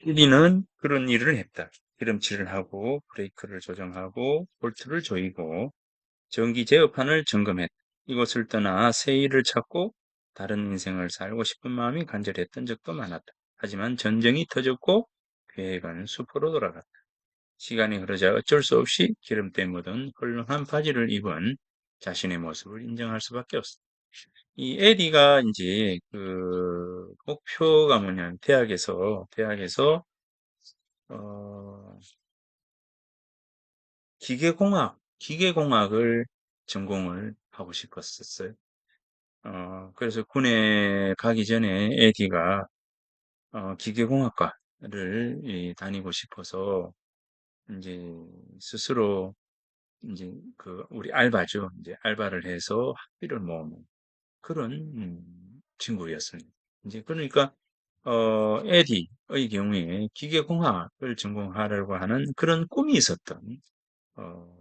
에디는 그런 일을 했다. 기름칠을 하고 브레이크를 조정하고 볼트를 조이고 전기 제어판을 점검했다. 이곳을 떠나 새 일을 찾고 다른 인생을 살고 싶은 마음이 간절했던 적도 많았다. 하지만 전쟁이 터졌고 계획은 수포로 돌아갔다. 시간이 흐르자 어쩔 수 없이 기름때 묻은 헐렁한 바지를 입은 자신의 모습을 인정할 수밖에 없었다. 이 에디가 이제 그 목표가 뭐냐면 대학에서 어, 기계공학을 전공을 하고 싶었었어요. 그래서 군에 가기 전에 에디가 기계공학과를 다니고 싶어서 이제 스스로 이제 그 우리 알바죠. 이제 알바를 해서 학비를 모으는 그런 친구였습니다. 이제 그러니까 에디의 경우에 기계공학을 전공하려고 하는 그런 꿈이 있었던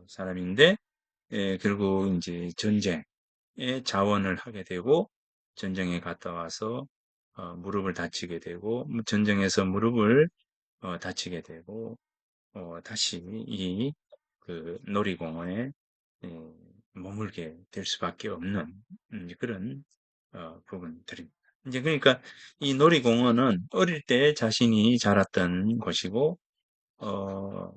사람인데 결국 이제 전쟁에 자원을 하게 되고 전쟁에 갔다 와서 무릎을 다치게 되고 전쟁에서 무릎을 다치게 되고 다시 이 그 놀이공원에 예, 머물게 될 수밖에 없는 그런 부분들입니다. 이제 그러니까 이 놀이공원은 어릴 때 자신이 자랐던 곳이고 어,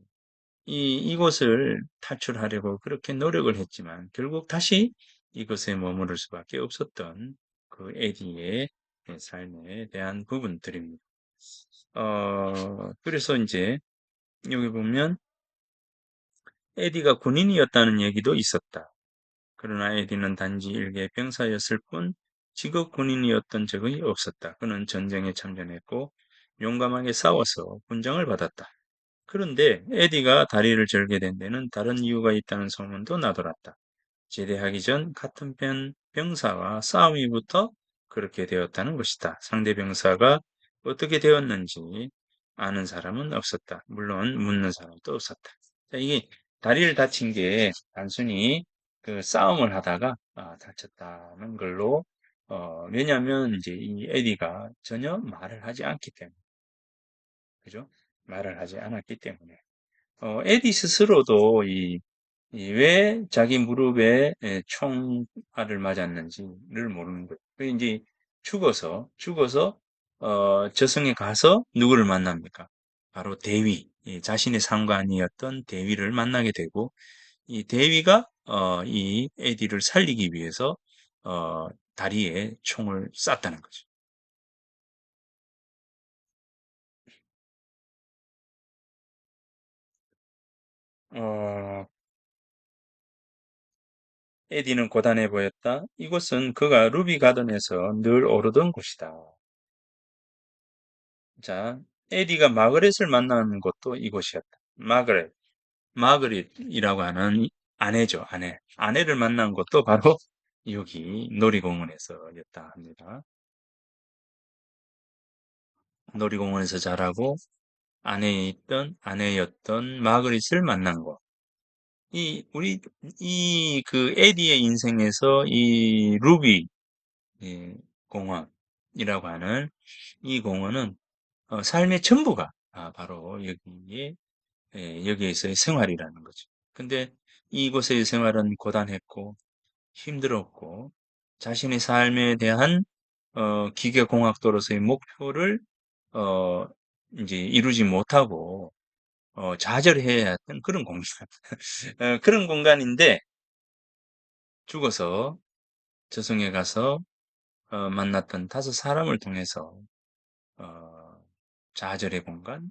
이곳을 탈출하려고 그렇게 노력을 했지만 결국 다시 이곳에 머무를 수밖에 없었던 그 에디의 삶에 대한 부분들입니다. 그래서 이제 여기 보면 에디가 군인이었다는 얘기도 있었다. 그러나 에디는 단지 일개 병사였을 뿐 직업 군인이었던 적이 없었다. 그는 전쟁에 참전했고 용감하게 싸워서 군장을 받았다. 그런데 에디가 다리를 절게 된 데는 다른 이유가 있다는 소문도 나돌았다. 제대하기 전 같은 편 병사와 싸움이 붙어 그렇게 되었다는 것이다. 상대 병사가 어떻게 되었는지 아는 사람은 없었다. 물론 묻는 사람도 없었다. 자, 이게 다리를 다친 게 단순히 그 싸움을 하다가 다쳤다는 걸로 왜냐하면 이제 이 에디가 전혀 말을 하지 않기 때문에 그죠? 말을 하지 않았기 때문에 에디 스스로도 왜 자기 무릎에 총알을 맞았는지를 모르는 거예요. 그 이제 죽어서 저승에 가서 누구를 만납니까? 바로 대위, 자신의 상관이었던 대위를 만나게 되고 이 대위가 이 에디를 살리기 위해서 어, 다리에 총을 쐈다는 거죠. 어, 에디는 고단해 보였다. 이곳은 그가 루비 가든에서 늘 오르던 곳이다. 자, 에디가 마그렛을 만난 곳도 이곳이었다. 마그렛이라고 하는 아내죠, 아내. 아내를 만난 곳도 바로 여기 놀이공원에서였다 합니다. 놀이공원에서 자라고 아내였던 마그릿을 만난 곳. 우리, 그 에디의 인생에서 이 루비 예, 공원이라고 하는 이 공원은 삶의 전부가 바로 여기에서의 생활이라는 거죠. 근데 이곳의 생활은 고단했고 힘들었고 자신의 삶에 대한 기계공학도로서의 목표를 어, 이제 이루지 못하고 좌절해야 했던 그런 공간, 그런 공간인데 죽어서 저승에 가서 만났던 다섯 사람을 통해서 어, 좌절의 공간,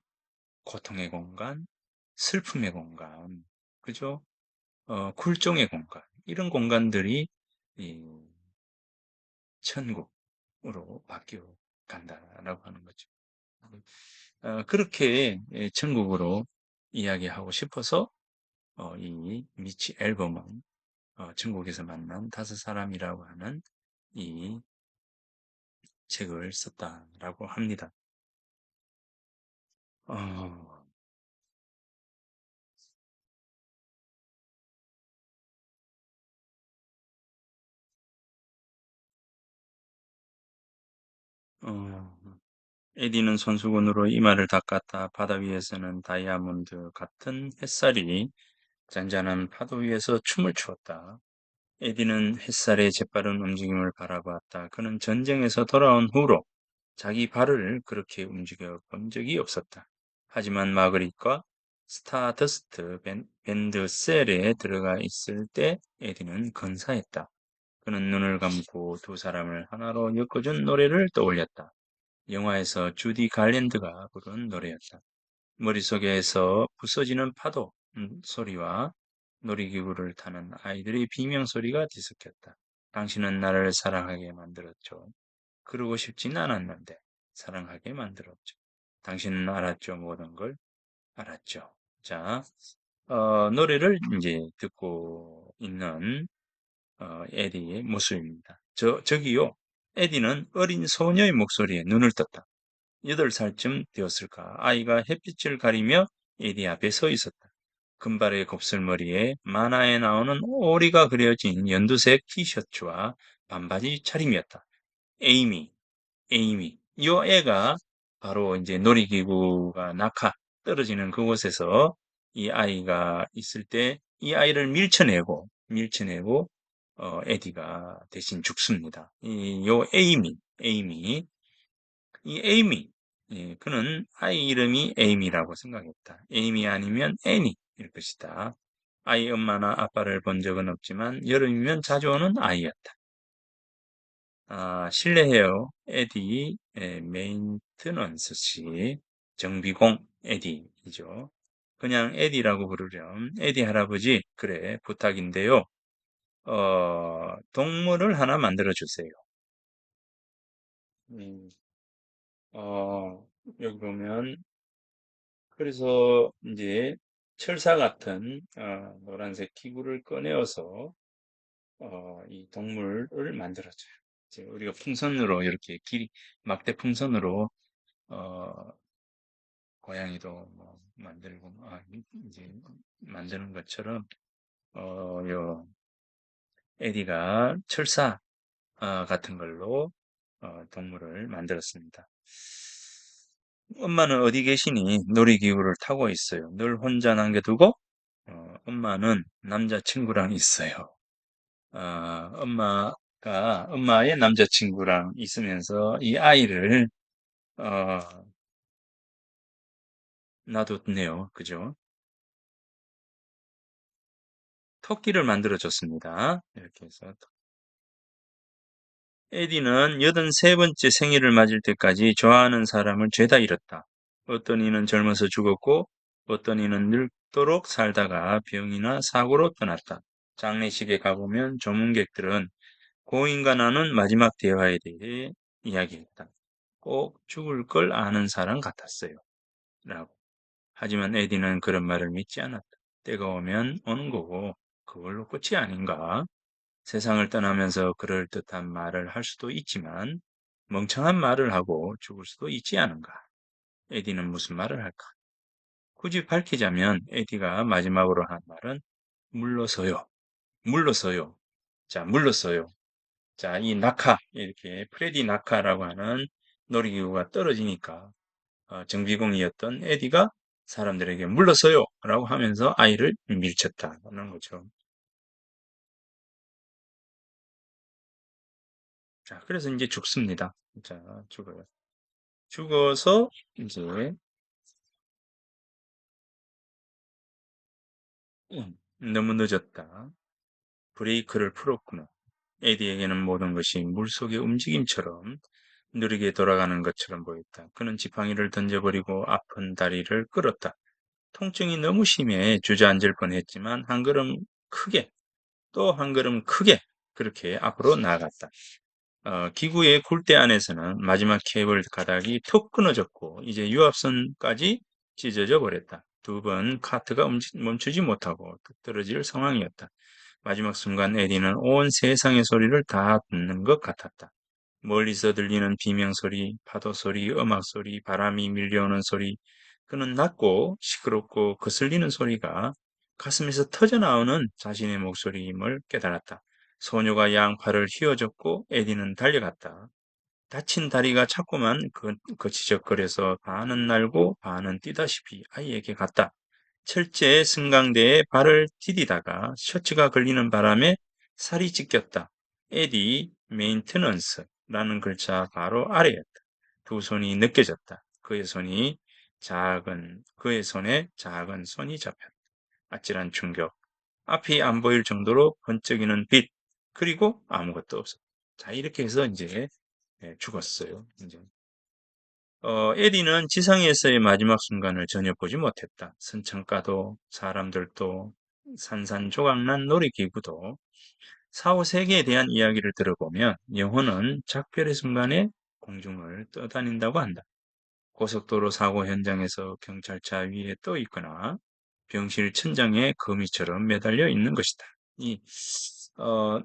고통의 공간, 슬픔의 공간, 그죠? 굴종의 공간, 이런 공간들이 이 천국으로 바뀌어 간다라고 하는 거죠. 그렇게 천국으로 이야기하고 싶어서 이 미치 앨범은 천국에서 만난 다섯 사람이라고 하는 이 책을 썼다라고 합니다. 어, 어, 에디는 손수건으로 이마를 닦았다. 바다 위에서는 다이아몬드 같은 햇살이 잔잔한 파도 위에서 춤을 추었다. 에디는 햇살의 재빠른 움직임을 바라보았다. 그는 전쟁에서 돌아온 후로 자기 발을 그렇게 움직여 본 적이 없었다. 하지만 마그릿과 스타더스트 밴드 셀에 들어가 있을 때 에디는 근사했다. 그는 눈을 감고 두 사람을 하나로 엮어준 노래를 떠올렸다. 영화에서 주디 갈랜드가 부른 노래였다. 머릿속에서 부서지는 파도 소리와 놀이기구를 타는 아이들의 비명소리가 뒤섞였다. 당신은 나를 사랑하게 만들었죠. 그러고 싶진 않았는데 사랑하게 만들었죠. 당신은 알았죠. 모든 걸 알았죠. 자, 노래를 이제 듣고 있는 에디의 모습입니다. 저기요. 에디는 어린 소녀의 목소리에 눈을 떴다. 8살쯤 되었을까. 아이가 햇빛을 가리며 에디 앞에 서 있었다. 금발의 곱슬머리에 만화에 나오는 오리가 그려진 연두색 티셔츠와 반바지 차림이었다. 에이미, 에이미. 요 애가 바로 이제 놀이기구가 낙하 떨어지는 그곳에서 이 아이가 있을 때 이 아이를 밀쳐내고 에디가 대신 죽습니다. 요 에이미. 이 에이미, 예, 그는 아이 이름이 에이미라고 생각했다. 에이미 아니면 애니일 것이다. 아이 엄마나 아빠를 본 적은 없지만 여름이면 자주 오는 아이였다. 실례해요. 에디 메인트넌스 씨, 정비공 에디이죠. 그냥 에디라고 부르렴. 에디 할아버지, 그래, 부탁인데요. 동물을 하나 만들어 주세요. 음, 여기 보면 그래서 이제 철사 같은 노란색 기구를 꺼내어서 이 동물을 만들어줘요. 이제 우리가 풍선으로 이렇게 막대 풍선으로 어, 고양이도 뭐 만들고 이제 만드는 것처럼 요 에디가 철사 같은 걸로 동물을 만들었습니다. 엄마는 어디 계시니? 놀이기구를 타고 있어요. 늘 혼자 남겨두고 엄마는 남자친구랑 있어요. 엄마의 남자친구랑 있으면서 이 아이를 어, 놔뒀네요. 그죠? 토끼를 만들어줬습니다. 이렇게 해서 에디는 83번째 생일을 맞을 때까지 좋아하는 사람을 죄다 잃었다. 어떤 이는 젊어서 죽었고 어떤 이는 늙도록 살다가 병이나 사고로 떠났다. 장례식에 가보면 조문객들은 고인과 나눈 마지막 대화에 대해 이야기했다. 꼭 죽을 걸 아는 사람 같았어요. 라고. 하지만 에디는 그런 말을 믿지 않았다. 때가 오면 오는 거고 그걸로 끝이 아닌가? 세상을 떠나면서 그럴듯한 말을 할 수도 있지만 멍청한 말을 하고 죽을 수도 있지 않은가? 에디는 무슨 말을 할까? 굳이 밝히자면 에디가 마지막으로 한 말은 물러서요. 물러서요. 자, 물러서요. 자, 이 낙하, 이렇게 프레디 낙하라고 하는 놀이기구가 떨어지니까 정비공이었던 에디가 사람들에게 물러서요! 라고 하면서 아이를 밀쳤다는 거죠. 자, 그래서 이제 죽습니다. 자, 죽어요. 죽어서 이제 너무 늦었다. 브레이크를 풀었구나. 에디에게는 모든 것이 물속의 움직임처럼 느리게 돌아가는 것처럼 보였다. 그는 지팡이를 던져버리고 아픈 다리를 끌었다. 통증이 너무 심해 주저앉을 뻔했지만 한 걸음 크게 또 한 걸음 크게 그렇게 앞으로 나아갔다. 기구의 굴대 안에서는 마지막 케이블 가닥이 툭 끊어졌고 이제 유압선까지 찢어져 버렸다. 두 번 카트가 멈추지 못하고 뚝 떨어질 상황이었다. 마지막 순간 에디는 온 세상의 소리를 다 듣는 것 같았다. 멀리서 들리는 비명소리, 파도소리, 음악소리, 바람이 밀려오는 소리. 그는 낮고 시끄럽고 거슬리는 소리가 가슴에서 터져나오는 자신의 목소리임을 깨달았다. 소녀가 양팔을 휘어줬고 에디는 달려갔다. 다친 다리가 자꾸만 거치적거려서 반은 날고 반은 뛰다시피 아이에게 갔다. 철제 승강대에 발을 디디다가 셔츠가 걸리는 바람에 살이 찢겼다. 에디 메인테넌스라는 글자 바로 아래였다. 두 손이 느껴졌다. 그의 손에 작은 손이 잡혔다. 아찔한 충격. 앞이 안 보일 정도로 번쩍이는 빛. 그리고 아무것도 없었다. 자, 이렇게 해서 이제 죽었어요. 이제. 에디는 지상에서의 마지막 순간을 전혀 보지 못했다. 선창가도 사람들도 산산조각난 놀이기구도 사후 세계에 대한 이야기를 들어보면 영혼은 작별의 순간에 공중을 떠다닌다고 한다. 고속도로 사고 현장에서 경찰차 위에 떠 있거나 병실 천장에 거미처럼 매달려 있는 것이다. 어,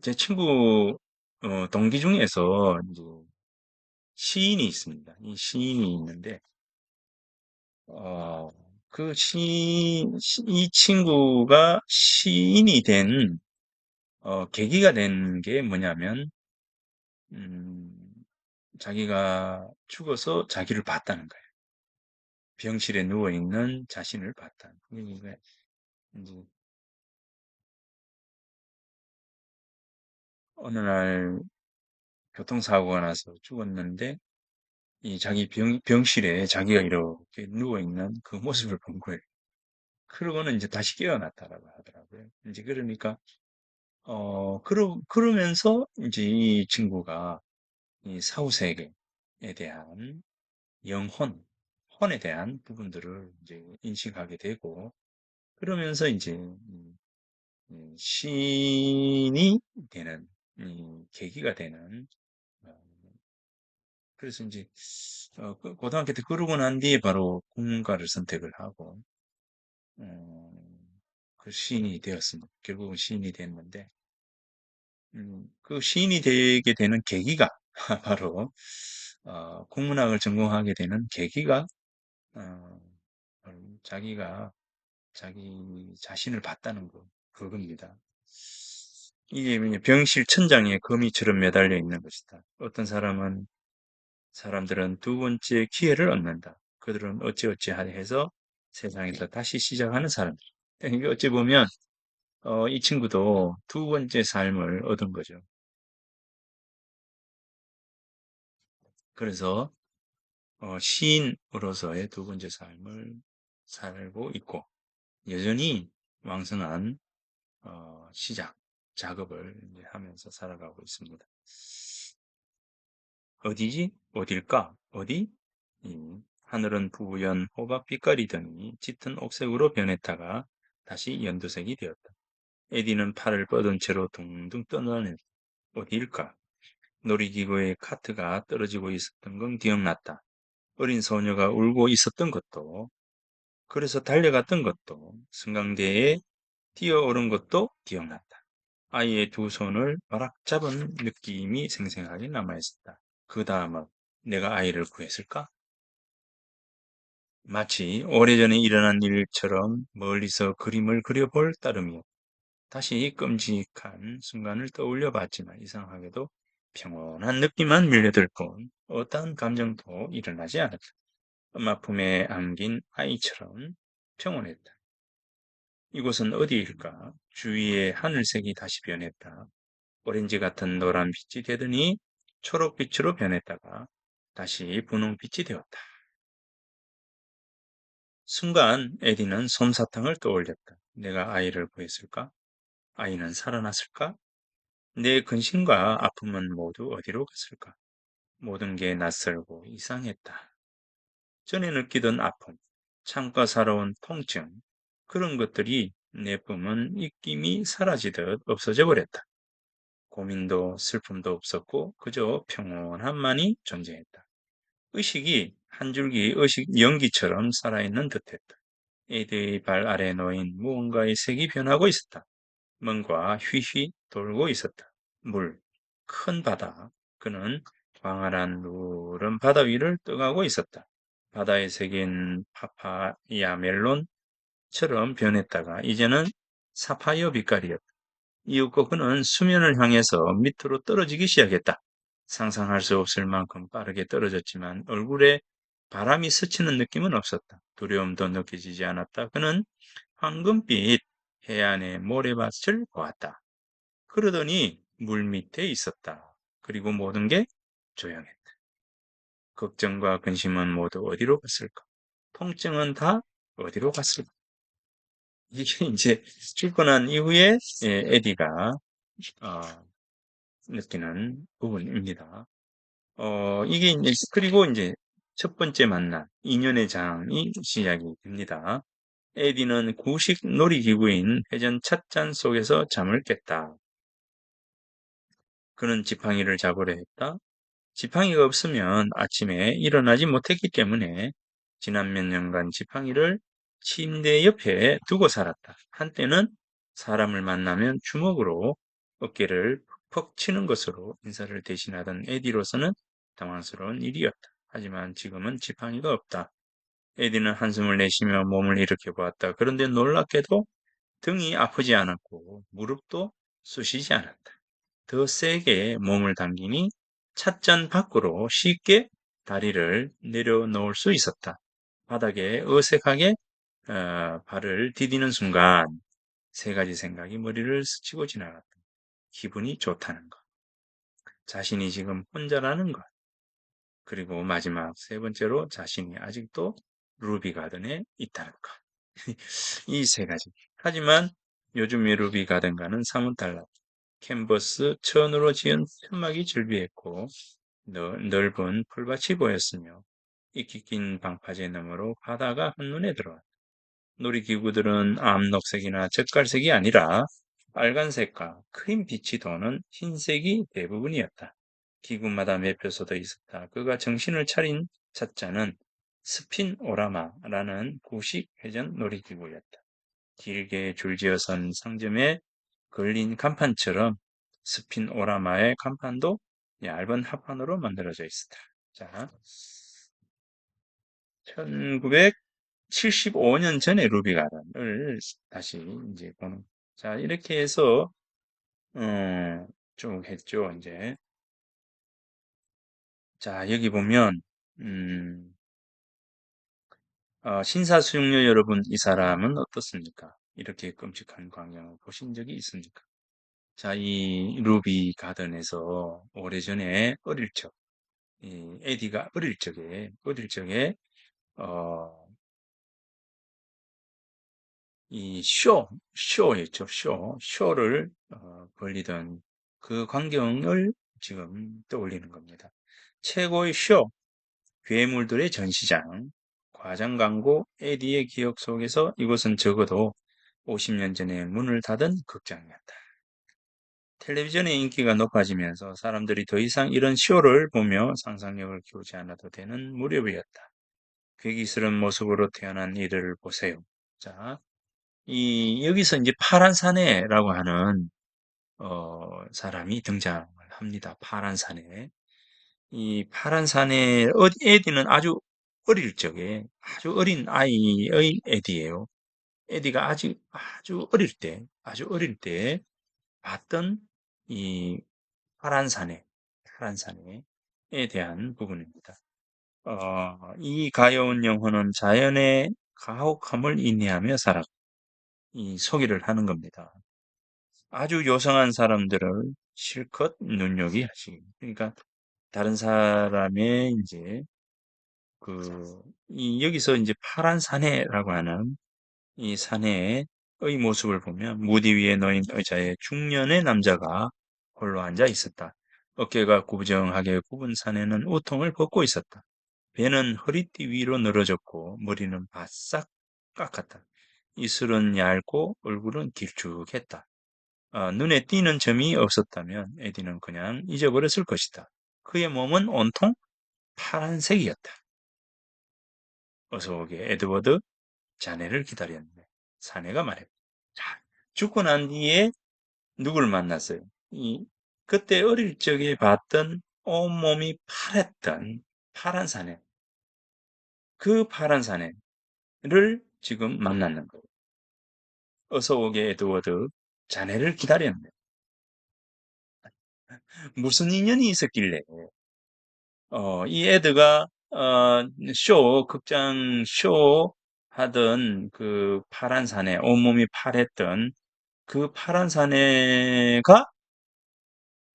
제 친구, 동기 중에서 이제 시인이 있습니다. 이 시인이 있는데, 어, 이 친구가 시인이 된, 계기가 된 게 뭐냐면, 음, 자기가 죽어서 자기를 봤다는 거예요. 병실에 누워있는 자신을 봤다. 그러니까 이제 어느 날 교통사고가 나서 죽었는데, 이 자기 병실에 자기가 이렇게 누워있는 그 모습을 본 거예요. 그러고는 이제 다시 깨어났다라고 하더라고요. 이제 그러니까, 그러면서 이제 이 친구가 이 사후세계에 대한 영혼, 혼에 대한 부분들을 이제 인식하게 되고, 그러면서 이제 시인이 되는, 계기가 되는, 어, 그래서 이제, 고등학교 때 그러고 난 뒤에 바로 국문과를 선택을 하고, 그 시인이 되었습니다. 결국은 시인이 됐는데, 그 시인이 되게 되는 계기가 바로 국문학을 전공하게 되는 계기가 어, 바로 자기가 자기 자신을 봤다는 거 그겁니다. 이게 뭐냐, 병실 천장에 거미처럼 매달려 있는 것이다. 어떤 사람들은 두 번째 기회를 얻는다. 그들은 어찌어찌 해서 세상에서 다시 시작하는 사람들. 이게 어찌 보면 이 친구도 두 번째 삶을 얻은 거죠. 그래서 시인으로서의 두 번째 삶을 살고 있고 여전히 왕성한 시작 작업을 이제 하면서 살아가고 있습니다. 어디지? 어딜까? 어디? 하늘은 부연 호박빛깔이더니 짙은 옥색으로 변했다가 다시 연두색이 되었다. 에디는 팔을 뻗은 채로 둥둥 떠나는 어디일까? 놀이기구에 카트가 떨어지고 있었던 건 기억났다. 어린 소녀가 울고 있었던 것도, 그래서 달려갔던 것도, 승강대에 뛰어오른 것도 기억났다. 아이의 두 손을 바락 잡은 느낌이 생생하게 남아있었다. 그 다음은 내가 아이를 구했을까? 마치 오래전에 일어난 일처럼 멀리서 그림을 그려볼 따름이었다. 다시 끔찍한 순간을 떠올려 봤지만 이상하게도 평온한 느낌만 밀려들 뿐 어떠한 감정도 일어나지 않았다. 엄마 품에 안긴 아이처럼 평온했다. 이곳은 어디일까? 주위의 하늘색이 다시 변했다. 오렌지 같은 노란빛이 되더니 초록빛으로 변했다가 다시 분홍빛이 되었다. 순간 에디는 솜사탕을 떠올렸다. 내가 아이를 구했을까? 아이는 살아났을까? 내 근심과 아픔은 모두 어디로 갔을까? 모든 게 낯설고 이상했다. 전에 느끼던 아픔, 참과 살아온 통증, 그런 것들이 내 품은 입김이 사라지듯 없어져 버렸다. 고민도 슬픔도 없었고 그저 평온함만이 존재했다. 의식이 한 줄기 의식 연기처럼 살아있는 듯했다. 에디의 발 아래 놓인 무언가의 색이 변하고 있었다. 뭔가 휘휘 돌고 있었다. 물, 큰 바다. 그는 광활한 누런 바다 위를 떠가고 있었다. 바다의 색인 파파야 멜론처럼 변했다가 이제는 사파이어 빛깔이었다. 이윽고 그는 수면을 향해서 밑으로 떨어지기 시작했다. 상상할 수 없을 만큼 빠르게 떨어졌지만 얼굴에 바람이 스치는 느낌은 없었다. 두려움도 느껴지지 않았다. 그는 황금빛 해안의 모래밭을 보았다. 그러더니 물 밑에 있었다. 그리고 모든 게 조용했다. 걱정과 근심은 모두 어디로 갔을까? 통증은 다 어디로 갔을까? 이게 이제 출근한 이후에 에디가 어, 느끼는 부분입니다. 이게 이제 그리고 이제 첫 번째 만남, 인연의 장이 시작이 됩니다. 에디는 구식 놀이기구인 회전 찻잔 속에서 잠을 깼다. 그는 지팡이를 잡으려 했다. 지팡이가 없으면 아침에 일어나지 못했기 때문에 지난 몇 년간 지팡이를 침대 옆에 두고 살았다. 한때는 사람을 만나면 주먹으로 어깨를 퍽 치는 것으로 인사를 대신하던 에디로서는 당황스러운 일이었다. 하지만 지금은 지팡이가 없다. 에디는 한숨을 내쉬며 몸을 일으켜 보았다. 그런데 놀랍게도 등이 아프지 않았고 무릎도 쑤시지 않았다. 더 세게 몸을 당기니 찻잔 밖으로 쉽게 다리를 내려놓을 수 있었다. 바닥에 어색하게 발을 디디는 순간 세 가지 생각이 머리를 스치고 지나갔다. 기분이 좋다는 것, 자신이 지금 혼자라는 것, 그리고 마지막 세 번째로 자신이 아직도 루비 가든에 있다는 것. 이 세 가지. 하지만 요즘의 루비 가든과는 사뭇 달랐다. 캔버스 천으로 지은 천막이 즐비했고 넓은 풀밭이 보였으며 익히 낀 방파제 너머로 바다가 한눈에 들어왔다. 놀이기구들은 암녹색이나 젓갈색이 아니라 빨간색과 크림빛이 도는 흰색이 대부분이었다. 기구마다 매표소도 있었다. 그가 정신을 차린 찻잔은 스핀 오라마라는 구식 회전 놀이기구였다. 길게 줄지어선 상점에 걸린 간판처럼 스핀 오라마의 간판도 얇은 합판으로 만들어져 있었다. 자, 1975년 전에 루비 가든을 다시 이제 보는. 자, 이렇게 해서 쭉 했죠. 이제 자, 여기 보면 음, 신사수용료 여러분, 이 사람은 어떻습니까? 이렇게 끔찍한 광경을 보신 적이 있습니까? 자, 이 루비 가든에서 오래전에 어릴 적, 이 에디가 어릴 적에, 어, 이 쇼였죠, 쇼를, 벌리던 그 광경을 지금 떠올리는 겁니다. 최고의 쇼, 괴물들의 전시장, 과장 광고, 에디의 기억 속에서 이곳은 적어도 50년 전에 문을 닫은 극장이었다. 텔레비전의 인기가 높아지면서 사람들이 더 이상 이런 쇼를 보며 상상력을 키우지 않아도 되는 무렵이었다. 괴기스러운 모습으로 태어난 이들을 보세요. 자, 여기서 이제 파란 사내라고 하는, 사람이 등장을 합니다. 파란 사내. 이 파란 사내, 에디는 어릴 적에, 아주 어린 아이의 에디예요. 에디가 아주 어릴 때 봤던 이 파란 사내에 대한 부분입니다. 이 가여운 영혼은 자연의 가혹함을 인내하며 살았고, 이 소개를 하는 겁니다. 아주 요상한 사람들을 실컷 눈요기하시기. 그러니까 다른 사람의 이제 여기서 이제 파란 사내라고 하는 이 사내의 모습을 보면 무디 위에 놓인 의자에 중년의 남자가 홀로 앉아 있었다. 어깨가 구부정하게 굽은 사내는 우통을 벗고 있었다. 배는 허리띠 위로 늘어졌고 머리는 바싹 깎았다. 이슬은 얇고 얼굴은 길쭉했다. 눈에 띄는 점이 없었다면 에디는 그냥 잊어버렸을 것이다. 그의 몸은 온통 파란색이었다. 어서 오게, 에드워드. 자네를 기다렸네. 사내가 말했다. 자, 죽고 난 뒤에 누굴 만났어요? 그때 어릴 적에 봤던 온몸이 파랬던 파란 사내. 그 파란 사내를 지금 만났는 거예요. 어서 오게, 에드워드. 자네를 기다렸네. 무슨 인연이 있었길래, 이 애드가, 극장 쇼 하던 그 파란 사내, 온몸이 파랬던 그 파란 사내가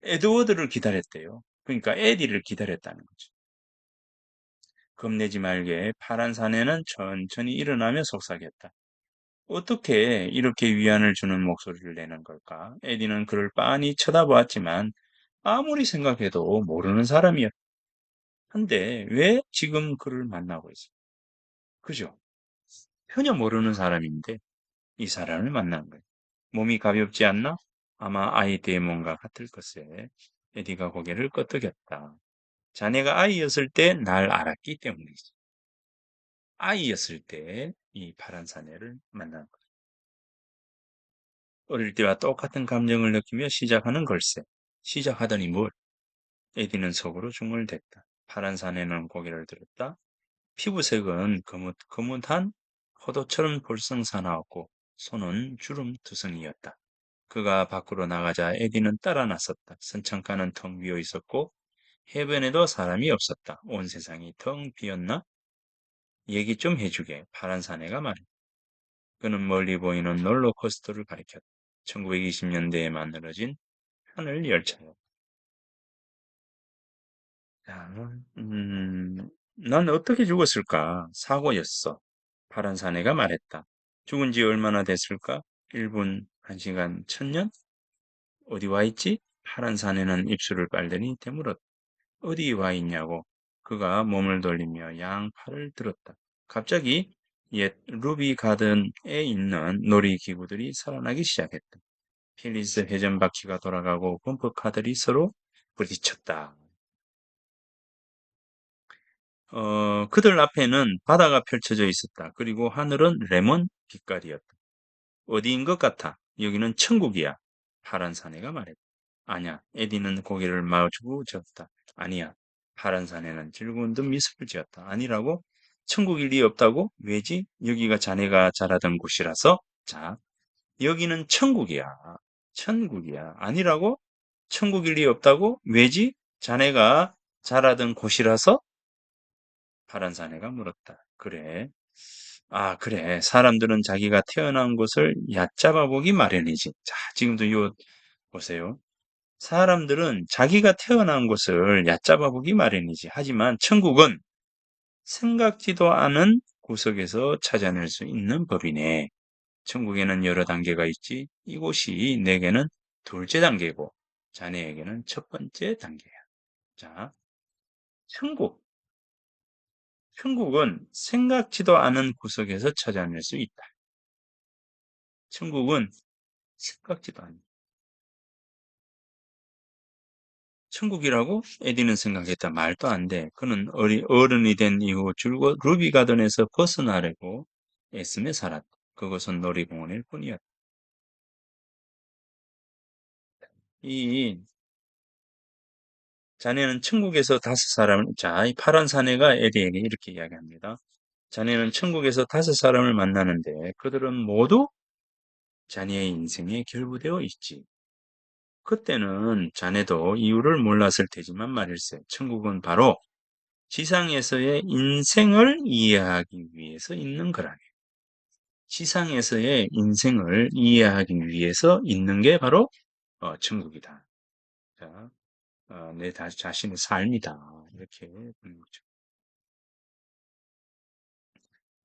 에드워드를 기다렸대요. 그러니까 에디를 기다렸다는 거죠. 겁내지 말게 파란 사내는 천천히 일어나며 속삭였다. 어떻게 이렇게 위안을 주는 목소리를 내는 걸까? 에디는 그를 빤히 쳐다보았지만 아무리 생각해도 모르는 사람이었다. 한데 왜 지금 그를 만나고 있어? 그죠? 전혀 모르는 사람인데 이 사람을 만난 거예요. 몸이 가볍지 않나? 아마 아이들의 뭔가 같을 것에 에디가 고개를 끄덕였다. 자네가 아이였을 때 날 알았기 때문이지. 아이였을 때 이 파란 사내를 만난 거예요. 어릴 때와 똑같은 감정을 느끼며 시작하는 걸세. 시작하더니 뭘? 에디는 속으로 중얼댔다. 파란 사내는 고개를 들었다. 피부색은 거뭇한 포도처럼 볼썽 사나웠고 손은 주름투성이었다. 그가 밖으로 나가자 에디는 따라 나섰다. 선창가는 텅 비어 있었고 해변에도 사람이 없었다. 온 세상이 텅 비었나? 얘기 좀 해주게. 파란 사내가 말했다. 그는 멀리 보이는 롤러코스터를 가리켰다. 1920년대에 만들어진 하늘 열차였다. 자, 난 어떻게 죽었을까? 사고였어. 파란 사내가 말했다. 죽은 지 얼마나 됐을까? 1분, 1시간, 1000년? 어디 와 있지? 파란 사내는 입술을 빨더니 되물었다. 어디 와 있냐고. 그가 몸을 돌리며 양 팔을 들었다. 갑자기 옛 루비 가든에 있는 놀이기구들이 살아나기 시작했다. 필리스 회전 바퀴가 돌아가고 범퍼카들이 서로 부딪혔다. 그들 앞에는 바다가 펼쳐져 있었다. 그리고 하늘은 레몬 빛깔이었다. 어디인 것 같아? 여기는 천국이야. 파란 사내가 말했다. 아니야. 에디는 고개를 마주고 지었다. 아니야. 파란 사내는 즐거운 듯 미소를 지었다. 아니라고? 천국일 리 없다고? 왜지? 여기가 자네가 자라던 곳이라서? 자, 여기는 천국이야. 천국이야. 아니라고? 천국일 리 없다고? 왜지? 자네가 자라던 곳이라서? 파란 사내가 물었다. 그래. 아, 그래. 사람들은 자기가 태어난 곳을 얕잡아 보기 마련이지. 자, 지금도 이거 보세요. 사람들은 자기가 태어난 곳을 얕잡아 보기 마련이지. 하지만 천국은 생각지도 않은 구석에서 찾아낼 수 있는 법이네. 천국에는 여러 단계가 있지. 이곳이 내게는 둘째 단계고, 자네에게는 첫 번째 단계야. 자, 천국. 천국은 생각지도 않은 구석에서 찾아낼 수 있다. 천국은 생각지도 않은. 천국이라고 에디는 생각했다. 말도 안 돼. 그는 어른이 된 이후 줄곧 루비 가든에서 벗어나려고 애쓰며 살았다. 그것은 놀이공원일 뿐이었다. 이 자네는 천국에서 다섯 사람을, 자, 이 파란 사내가 에디에게 이렇게 이야기합니다. 자네는 천국에서 다섯 사람을 만나는데 그들은 모두 자네의 인생에 결부되어 있지. 그때는 자네도 이유를 몰랐을 테지만 말일세. 천국은 바로 지상에서의 인생을 이해하기 위해서 있는 거라네. 지상에서의 인생을 이해하기 위해서 있는 게 바로 천국이다. 자, 내 자신의 삶이다. 이렇게 보는 거죠.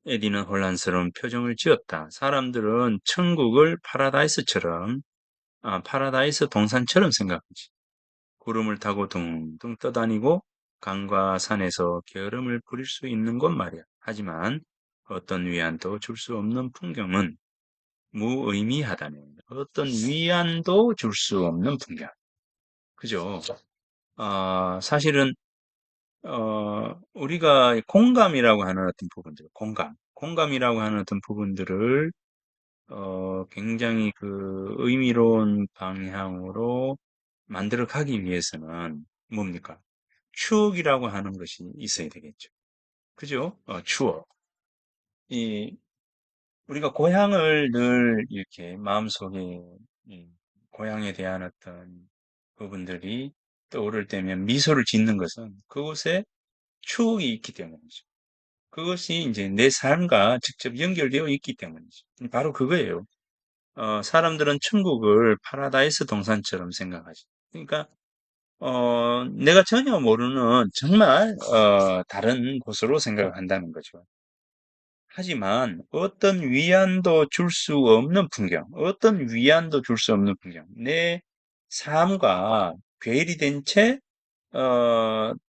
에디는 혼란스러운 표정을 지었다. 사람들은 천국을 파라다이스처럼, 파라다이스 동산처럼 생각하지. 구름을 타고 둥둥 떠다니고 강과 산에서 게으름을 부릴 수 있는 곳 말이야. 하지만 어떤 위안도 줄 수 없는 풍경은 무의미하다네. 어떤 위안도 줄 수 없는 풍경. 그죠? 사실은 우리가 공감이라고 하는 어떤 부분들, 공감이라고 하는 어떤 부분들을 굉장히 그 의미로운 방향으로 만들어 가기 위해서는 뭡니까? 추억이라고 하는 것이 있어야 되겠죠. 그죠? 추억. 이, 우리가 고향을 늘 이렇게 마음속에, 이 고향에 대한 어떤 그분들이 떠오를 때면 미소를 짓는 것은 그곳에 추억이 있기 때문이죠. 그것이 이제 내 삶과 직접 연결되어 있기 때문이죠. 바로 그거예요. 사람들은 천국을 파라다이스 동산처럼 생각하죠. 그러니까 내가 전혀 모르는 정말 다른 곳으로 생각을 한다는 거죠. 하지만 어떤 위안도 줄 수 없는 풍경, 어떤 위안도 줄 수 없는 풍경, 내 삶과 괴리 된 채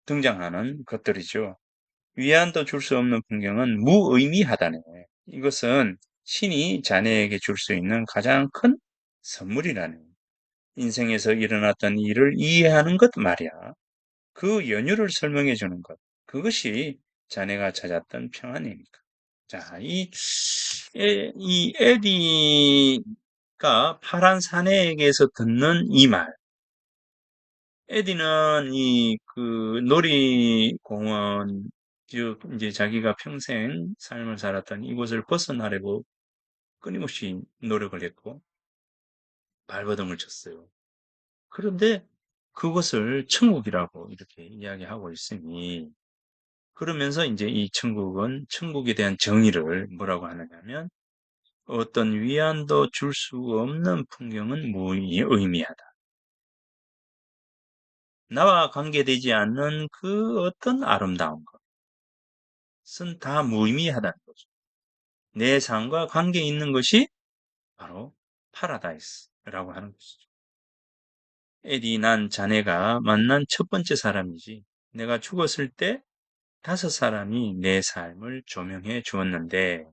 등장하는 것들이죠. 위안도 줄 수 없는 풍경은 무의미하다네. 이것은 신이 자네에게 줄 수 있는 가장 큰 선물이라네. 인생에서 일어났던 일을 이해하는 것 말이야. 그 연유를 설명해 주는 것. 그것이 자네가 찾았던 평안이니까. 자, 이 에디가 파란 사내에게서 듣는 이 말. 에디는 그 놀이공원, 즉, 이제 자기가 평생 삶을 살았던 이곳을 벗어나려고 끊임없이 노력을 했고, 발버둥을 쳤어요. 그런데 그것을 천국이라고 이렇게 이야기하고 있으니, 그러면서 이제 이 천국은 천국에 대한 정의를 뭐라고 하느냐면 어떤 위안도 줄 수 없는 풍경은 무의미하다. 나와 관계되지 않는 그 어떤 아름다운 것은 다 무의미하다는 거죠. 내 삶과 관계 있는 것이 바로 파라다이스라고 하는 것이죠. 에디, 난 자네가 만난 첫 번째 사람이지. 내가 죽었을 때 5사람이 내 삶을 조명해 주었는데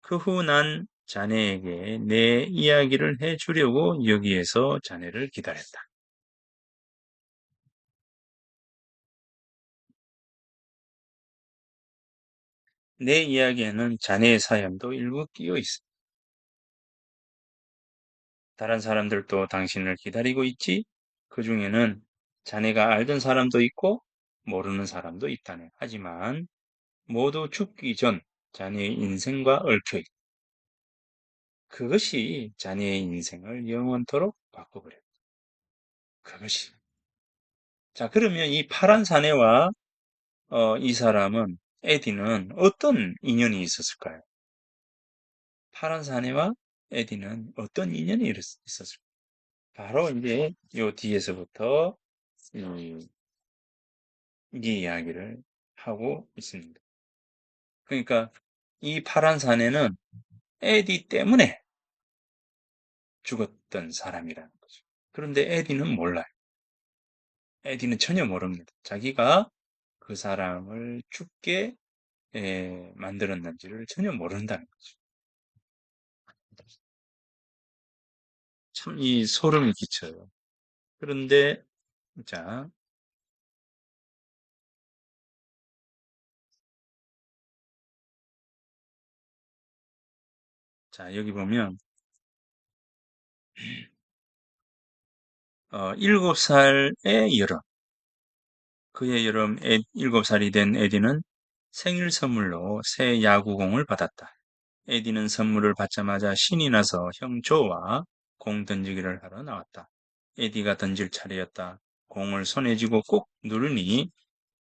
그 후 난 자네에게 내 이야기를 해 주려고 여기에서 자네를 기다렸다. 내 이야기에는 자네의 사연도 일부 끼어 있어. 다른 사람들도 당신을 기다리고 있지? 그 중에는 자네가 알던 사람도 있고 모르는 사람도 있다네. 하지만 모두 죽기 전 자네의 인생과 얽혀 있다. 그것이 자네의 인생을 영원토록 바꿔버렸다. 그것이. 자, 그러면 이 파란 사내와 이 사람은, 에디는 어떤 인연이 있었을까요? 파란 사내와 에디는 어떤 인연이 있었을까요? 바로 이제 요 뒤에서부터 이, 이 이야기를 하고 있습니다. 그러니까 이 파란 사내는 에디 때문에 죽었던 사람이라는 거죠. 그런데 에디는 몰라요. 에디는 전혀 모릅니다. 자기가 그 사람을 죽게 만들었는지를 전혀 모른다는 거죠. 참 이 소름이 끼쳐요. 그런데 자, 자 여기 보면 7살의 여름, 그의 여름 7살이 된 에디는 생일 선물로 새 야구공을 받았다. 에디는 선물을 받자마자 신이 나서 형 조와 공 던지기를 하러 나왔다. 에디가 던질 차례였다. 공을 손에 쥐고 꾹 누르니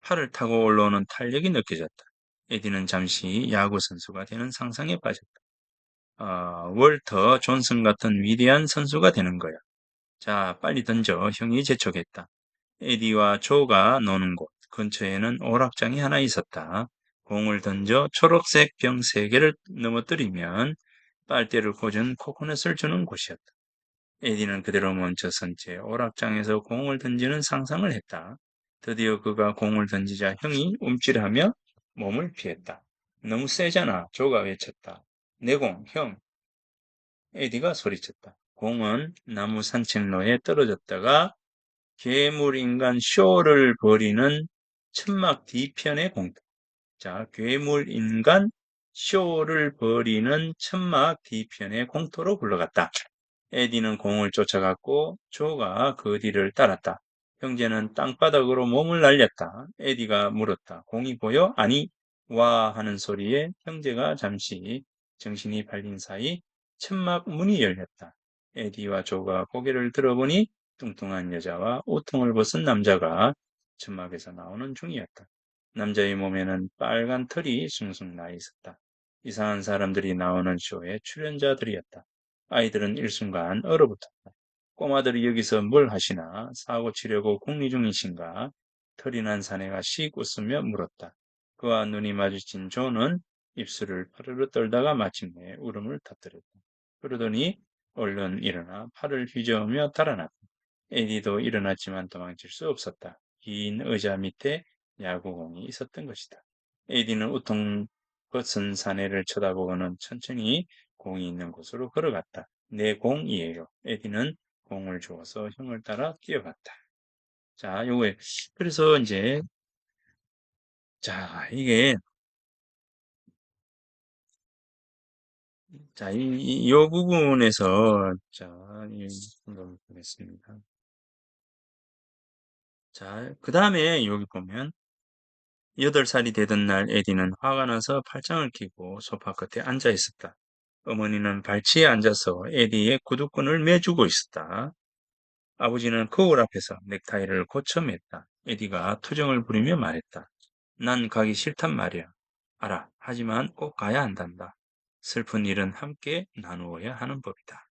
팔을 타고 올라오는 탄력이 느껴졌다. 에디는 잠시 야구 선수가 되는 상상에 빠졌다. 월터 존슨 같은 위대한 선수가 되는 거야. 자, 빨리 던져. 형이 재촉했다. 에디와 조가 노는 곳 근처에는 오락장이 하나 있었다. 공을 던져 초록색 병 3개를 넘어뜨리면 빨대를 꽂은 코코넛을 주는 곳이었다. 에디는 그대로 멈춰선 채 오락장에서 공을 던지는 상상을 했다. 드디어 그가 공을 던지자 형이 움찔하며 몸을 피했다. 너무 세잖아. 조가 외쳤다. 내 공, 형. 에디가 소리쳤다. 공은 나무 산책로에 떨어졌다가 괴물인간 쇼를 벌이는 천막 뒤편의 공터. 자, 괴물인간 쇼를 벌이는 천막 뒤편의 공터로 굴러갔다. 에디는 공을 쫓아갔고 조가 그 뒤를 따랐다. 형제는 땅바닥으로 몸을 날렸다. 에디가 물었다. 공이 보여? 아니, 와 하는 소리에 형제가 잠시 정신이 팔린 사이 천막 문이 열렸다. 에디와 조가 고개를 들어보니 뚱뚱한 여자와 우통을 벗은 남자가 천막에서 나오는 중이었다. 남자의 몸에는 빨간 털이 숭숭 나 있었다. 이상한 사람들이 나오는 쇼의 출연자들이었다. 아이들은 일순간 얼어붙었다. 꼬마들이 여기서 뭘 하시나? 사고 치려고 궁리 중이신가? 털이 난 사내가 씩 웃으며 물었다. 그와 눈이 마주친 존은 입술을 파르르 떨다가 마침내 울음을 터뜨렸다. 그러더니 얼른 일어나 팔을 휘저으며 달아났다. 에디도 일어났지만 도망칠 수 없었다. 긴 의자 밑에 야구공이 있었던 것이다. 에디는 우통 벗은 사내를 쳐다보고는 천천히 공이 있는 곳으로 걸어갔다. 내 공이에요. 에디는 공을 주어서 형을 따라 뛰어갔다. 자, 요거에 그래서 이제 자, 이게 자, 요 부분에서 자, 이걸 보겠습니다. 자, 그 다음에 여기 보면 8살이 되던 날 에디는 화가 나서 팔짱을 끼고 소파 끝에 앉아 있었다. 어머니는 발치에 앉아서 에디의 구두끈을 매주고 있었다. 아버지는 거울 앞에서 넥타이를 고쳐 맸다. 에디가 투정을 부리며 말했다. 난 가기 싫단 말이야. 알아. 하지만 꼭 가야 한단다. 슬픈 일은 함께 나누어야 하는 법이다.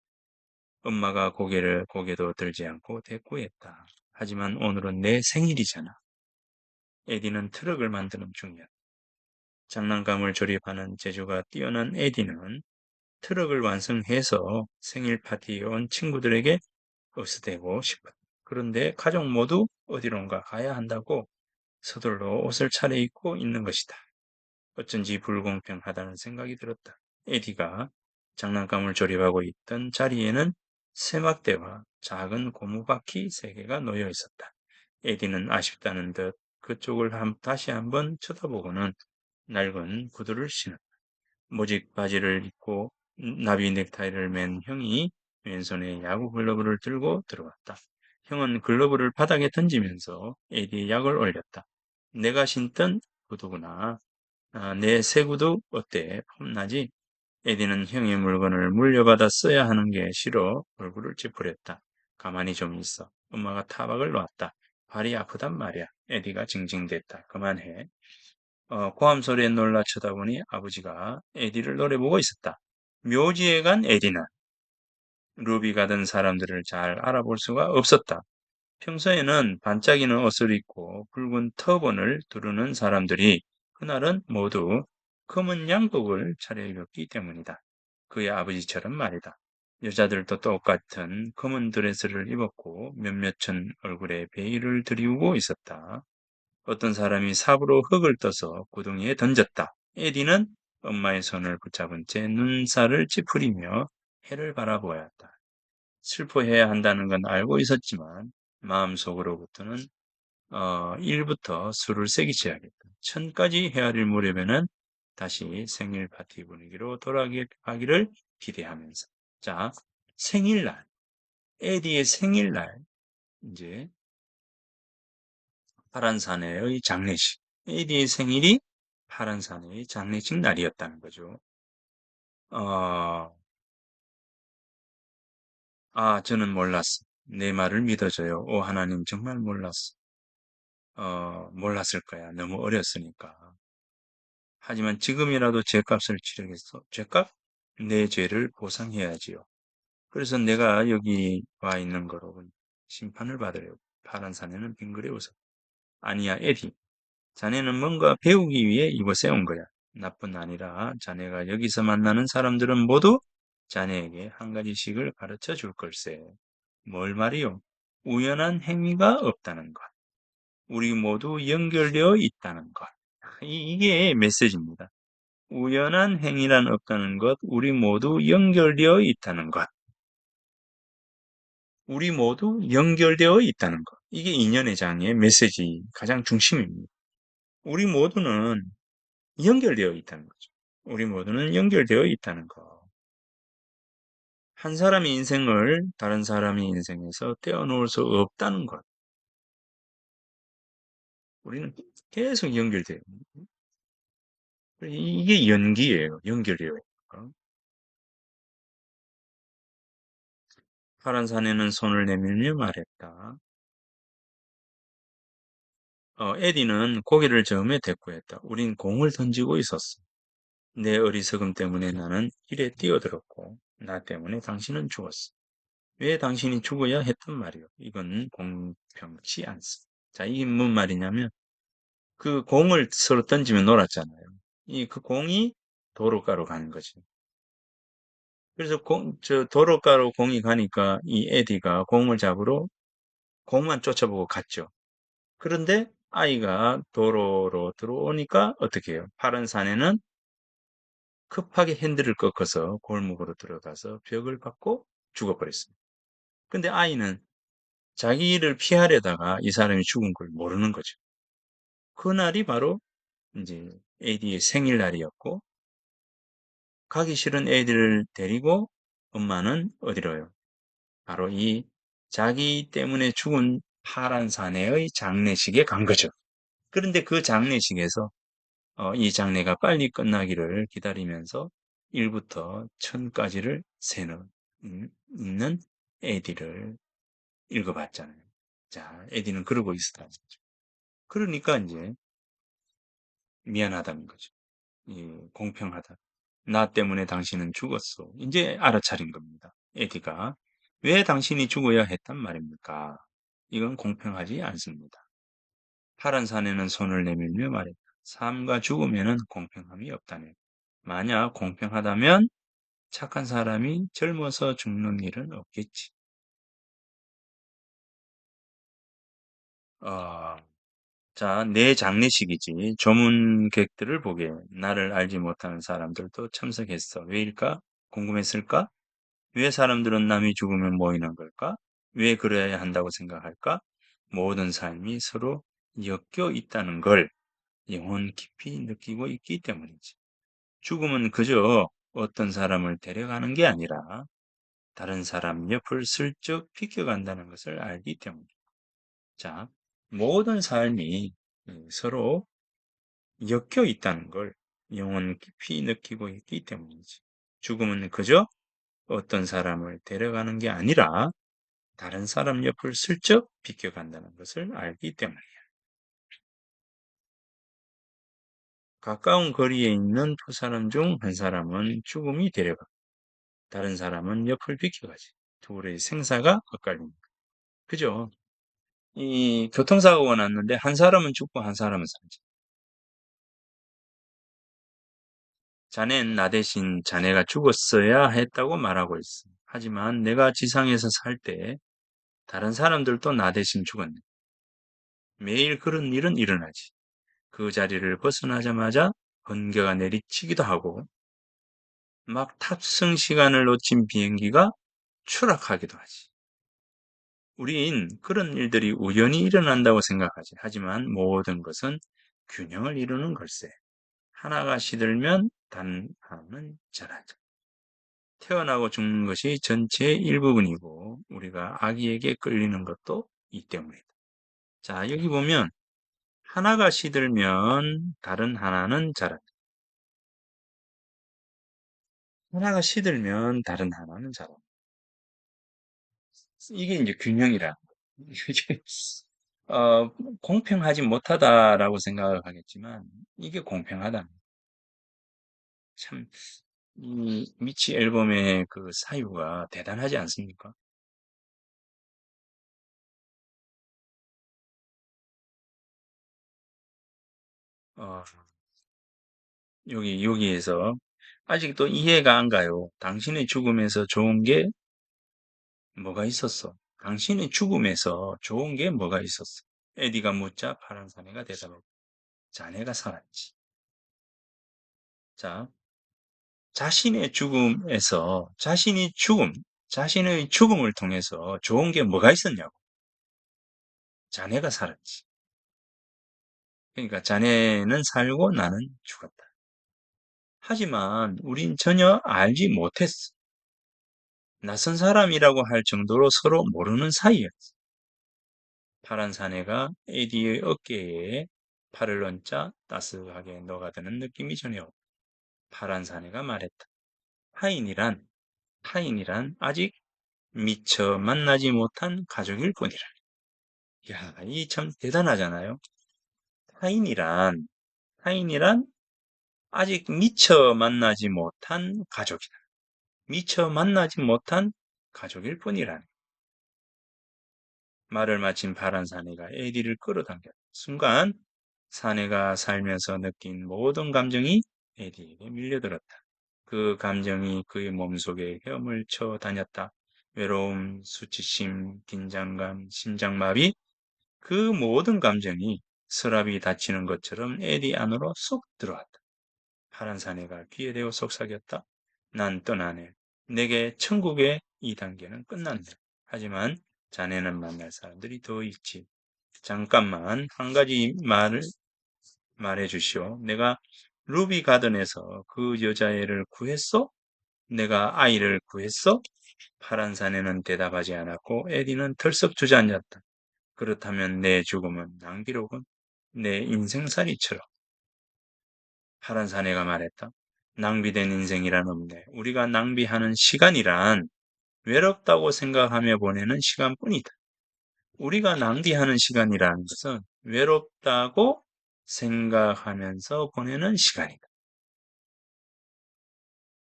엄마가 고개도 들지 않고 대꾸했다. 하지만 오늘은 내 생일이잖아. 에디는 트럭을 만드는 중이었다. 장난감을 조립하는 재주가 뛰어난 에디는 트럭을 완성해서 생일 파티에 온 친구들에게 없애되고 싶었다. 그런데 가족 모두 어디론가 가야 한다고 서둘러 옷을 차려입고 있는 것이다. 어쩐지 불공평하다는 생각이 들었다. 에디가 장난감을 조립하고 있던 자리에는 세막대와 작은 고무바퀴 3개가 놓여 있었다. 에디는 아쉽다는 듯 그쪽을 다시 한번 쳐다보고는 낡은 구두를 신었다. 모직 바지를 입고 나비 넥타이를 맨 형이 왼손에 야구 글러브를 들고 들어왔다. 형은 글러브를 바닥에 던지면서 에디의 약을 올렸다. 내가 신던 구두구나. 아, 내 새 구두 어때? 폼나지? 에디는 형의 물건을 물려받아 써야 하는 게 싫어 얼굴을 찌푸렸다. 가만히 좀 있어. 엄마가 타박을 놓았다. 발이 아프단 말이야. 에디가 징징댔다. 그만해. 고함 소리에 놀라 쳐다보니 아버지가 에디를 노려보고 있었다. 묘지에 간 에디는 루비 가던 사람들을 잘 알아볼 수가 없었다. 평소에는 반짝이는 옷을 입고 붉은 터번을 두르는 사람들이 그날은 모두 검은 양복을 차려입었기 때문이다. 그의 아버지처럼 말이다. 여자들도 똑같은 검은 드레스를 입었고 몇몇은 얼굴에 베일을 들이우고 있었다. 어떤 사람이 삽으로 흙을 떠서 구덩이에 던졌다. 에디는 엄마의 손을 붙잡은 채 눈살을 찌푸리며 해를 바라보았다. 슬퍼해야 한다는 건 알고 있었지만 마음속으로부터는 1부터 수를 세기 시작했다. 1000까지 헤아릴 무렵에는 다시 생일 파티 분위기로 돌아가기를 기대하면서 자, 생일날, 에디의 생일날 이제 파란 사내의 장례식. 에디의 생일이 파란 사내의 장례식 날이었다는 거죠. 어, 저는 몰랐어. 내 말을 믿어줘요. 오, 하나님, 정말 몰랐어. 몰랐을 거야. 너무 어렸으니까. 하지만 지금이라도 죄값을 치르겠어. 죄값? 내 죄를 보상해야지요. 그래서 내가 여기 와 있는 거로 심판을 받으려고. 파란 사내는 빙그레 웃어. 아니야, 에디. 자네는 뭔가 배우기 위해 이곳에 온 거야. 나뿐 아니라 자네가 여기서 만나는 사람들은 모두 자네에게 한 가지씩을 가르쳐 줄 걸세. 뭘 말이요? 우연한 행위가 없다는 것. 우리 모두 연결되어 있다는 것. 이게 메시지입니다. 우연한 행위란 없다는 것, 우리 모두 연결되어 있다는 것. 우리 모두 연결되어 있다는 것. 이게 인연의 장의 메시지 가장 중심입니다. 우리 모두는 연결되어 있다는 거죠. 우리 모두는 연결되어 있다는 거. 한 사람의 인생을 다른 사람의 인생에서 떼어놓을 수 없다는 것. 우리는 계속 연결돼요. 이게 연기예요. 연결되어 있는 거. 파란 사내는 손을 내밀며 말했다. 에디는 고개를 저으며 대꾸했다. 우린 공을 던지고 있었어. 내 어리석음 때문에 나는 길에 뛰어들었고, 나 때문에 당신은 죽었어. 왜 당신이 죽어야 했단 말이오. 이건 공평치 않습니다. 자, 이게 뭔 말이냐면, 그 공을 서로 던지며 놀았잖아요. 그 공이 도로가로 가는 거지. 그래서 도로가로 공이 가니까 이 에디가 공을 잡으러 공만 쫓아보고 갔죠. 그런데 아이가 도로로 들어오니까 어떻게 해요? 파란 사내는 급하게 핸들을 꺾어서 골목으로 들어가서 벽을 받고 죽어버렸습니다. 근데 아이는 자기를 피하려다가 이 사람이 죽은 걸 모르는 거죠. 그날이 바로 이제 에디의 생일날이었고, 가기 싫은 에디를 데리고 엄마는 어디로요? 바로 이 자기 때문에 죽은 파란 사내의 장례식에 간 거죠. 그런데 그 장례식에서 이 장례가 빨리 끝나기를 기다리면서 1부터 1000까지를 세는 있는 에디를 읽어봤잖아요. 자, 에디는 그러고 있었다는 거죠. 그러니까 이제 미안하다는 거죠. 공평하다. 나 때문에 당신은 죽었어. 이제 알아차린 겁니다. 에디가 왜 당신이 죽어야 했단 말입니까? 이건 공평하지 않습니다. 파란 사내는 손을 내밀며 말했다. 삶과 죽음에는 공평함이 없다네. 만약 공평하다면 착한 사람이 젊어서 죽는 일은 없겠지. 어, 자, 내 장례식이지. 조문객들을 보게 나를 알지 못하는 사람들도 참석했어. 왜일까? 궁금했을까? 왜 사람들은 남이 죽으면 모이는 걸까? 왜 그래야 한다고 생각할까? 모든 삶이 서로 엮여 있다는 걸 영혼 깊이 느끼고 있기 때문이지. 죽음은 그저 어떤 사람을 데려가는 게 아니라 다른 사람 옆을 슬쩍 비켜간다는 것을 알기 때문이다. 자, 모든 삶이 서로 엮여 있다는 걸 영혼 깊이 느끼고 있기 때문이지. 죽음은 그저 어떤 사람을 데려가는 게 아니라 다른 사람 옆을 슬쩍 비껴간다는 것을 알기 때문이야. 가까운 거리에 있는 두 사람 중 한 사람은 죽음이 데려가, 다른 사람은 옆을 비켜가지. 둘의 생사가 엇갈립니다. 그죠? 이 교통사고가 났는데 한 사람은 죽고 한 사람은 살지. 자넨 나 대신 자네가 죽었어야 했다고 말하고 있어. 하지만 내가 지상에서 살 때 다른 사람들도 나 대신 죽었네. 매일 그런 일은 일어나지. 그 자리를 벗어나자마자 번개가 내리치기도 하고 막 탑승 시간을 놓친 비행기가 추락하기도 하지. 우린 그런 일들이 우연히 일어난다고 생각하지. 하지만 모든 것은 균형을 이루는 걸세. 하나가 시들면 단 하나는 자라죠. 태어나고 죽는 것이 전체의 일부분이고 우리가 아기에게 끌리는 것도 이 때문이다. 자, 여기 보면 하나가 시들면 다른 하나는 자란다. 하나가 시들면 다른 하나는 자란다. 이게 이제 균형이라. 이게 어, 공평하지 못하다라고 생각을 하겠지만 이게 공평하다. 참, 이 미치 앨범의 그 사유가 대단하지 않습니까? 어, 여기에서 아직도 이해가 안 가요. 당신의 죽음에서 좋은 게 뭐가 있었어? 당신의 죽음에서 좋은 게 뭐가 있었어? 에디가 묻자 파란 사내가 대답하고 자네가 살았지. 자, 자신의 죽음에서 자신의 죽음을 통해서 좋은 게 뭐가 있었냐고. 자네가 살았지. 그러니까 자네는 살고 나는 죽었다. 하지만 우린 전혀 알지 못했어. 낯선 사람이라고 할 정도로 서로 모르는 사이였어. 파란 사내가 에디의 어깨에 팔을 얹자 따스하게 녹아드는 느낌이 전혀 없다. 파란 사내가 말했다. 타인이란 아직 미처 만나지 못한 가족일 뿐이라. 야, 이 참 대단하잖아요. 타인이란, 타인이란 아직 미처 만나지 못한 가족이다. 미처 만나지 못한 가족일 뿐이라는 말을 마친 파란 사내가 에디를 끌어당겼다. 순간 사내가 살면서 느낀 모든 감정이 에디에게 밀려들었다. 그 감정이 그의 몸속에 헤엄을쳐 다녔다. 외로움, 수치심, 긴장감, 심장마비, 그 모든 감정이 서랍이 닫히는 것처럼 에디 안으로 쏙 들어왔다. 파란 사내가 귀에 대어 속삭였다. 난 떠나네. 내게 천국의 이 단계는 끝난다. 하지만 자네는 만날 사람들이 더 있지. 잠깐만 한 가지 말을 말해 주시오. 내가 루비 가든에서 그 여자애를 구했어? 내가 아이를 구했어? 파란 사내는 대답하지 않았고 에디는 덜썩 주저앉았다. 그렇다면 내 죽음은 낭비로군. 내 인생살이처럼. 파란 사내가 말했다. 낭비된 인생이란 없네. 우리가 낭비하는 시간이란 외롭다고 생각하며 보내는 시간뿐이다. 우리가 낭비하는 시간이라는 것은 외롭다고 생각하면서 보내는 시간이다.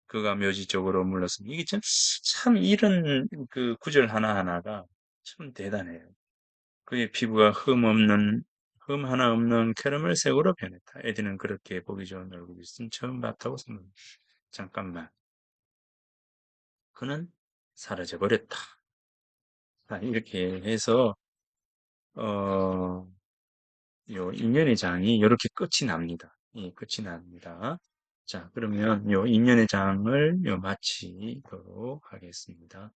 그가 묘지 쪽으로 물렀습니다. 이게 참 이런 그 구절 하나하나가 참 대단해요. 그의 피부가 흠 하나 없는 캐러멜 색으로 변했다. 에디는 그렇게 보기 좋은 얼굴이 처음 봤다고 생각합니다. 잠깐만. 그는 사라져 버렸다. 이렇게 해서 어, 요 인연의 장이 이렇게 끝이 납니다. 예, 끝이 납니다. 자, 그러면 요 인연의 장을 마치도록 하겠습니다.